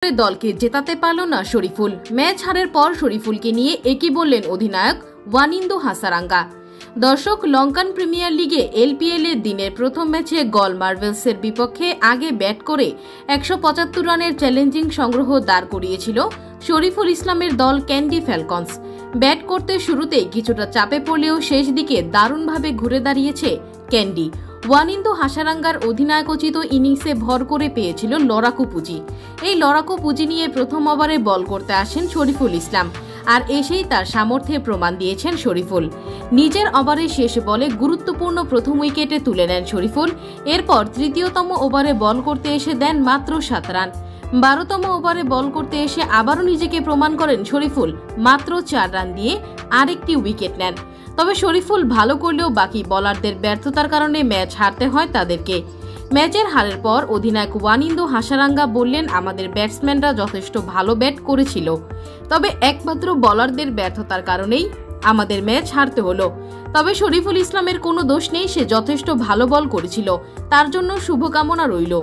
দলকে জেতাতে পারল না শরীফুল। ম্যাচ হারের পর শরীফুলকে নিয়ে একই বললেন অধিনায়ক ওয়ানিন্দু হাসারাঙ্গা। দর্শক, লঙ্কান প্রিমিয়ার লিগে এলপিএল এর দিনের প্রথম ম্যাচে গল মার্ভেলসের বিপক্ষে আগে ব্যাট করে 175 রানের চ্যালেঞ্জিং সংগ্রহ দাঁড় করিয়েছিল শরীফুল ইসলামের দল ক্যান্ডি ফ্যালকনস। ব্যাট করতে শুরুতেই কিছুটা চাপে পড়লেও শেষ দিকে দারুণভাবে ঘুরে দাঁড়িয়েছে ক্যান্ডি। ওয়ানিন্দু হাসারাঙ্গার অধিনায়কোচিত ইনিংসে ভর করে পেয়েছিল লড়াকু পুঁজি। এই লড়াকু পুঁজি নিয়ে প্রথম ওভারে বল করতে আসেন শরীফুল ইসলাম, আর এসেই তার সামর্থ্যে প্রমাণ দিয়েছেন শরীফুল। নিজের ওভারের শেষ বলে গুরুত্বপূর্ণ প্রথম উইকেটে তুলে নেন শরীফুল। এরপর তৃতীয়তম ওভারে বল করতে এসে দেন মাত্র 7 রান। 12তম ওভারে বল করতে এসে আবারও নিজেকে প্রমাণ করেন শরীফুল, মাত্র 4 রান দিয়ে আরেকটি উইকেট নেন। তবে শরীফুল ভালো করলেও বাকি বোলারদের ব্যর্থতার কারণে ম্যাচ হারতে হয় তাদেরকে। ম্যাচের হারের পর অধিনায়ক ওয়ানিন্দু হাসারাঙ্গা বললেন, আমাদের ব্যাটসম্যানরা যথেষ্ট ভালো ব্যাট করেছিল, তবে একমাত্র বোলারদের ব্যর্থতার কারণেই আমাদের ম্যাচ হারতে হলো। তবে শরীফুল ইসলামের কোনো দোষ নেই, সে যথেষ্ট ভালো বল করেছিল, তার জন্য শুভকামনা রইল।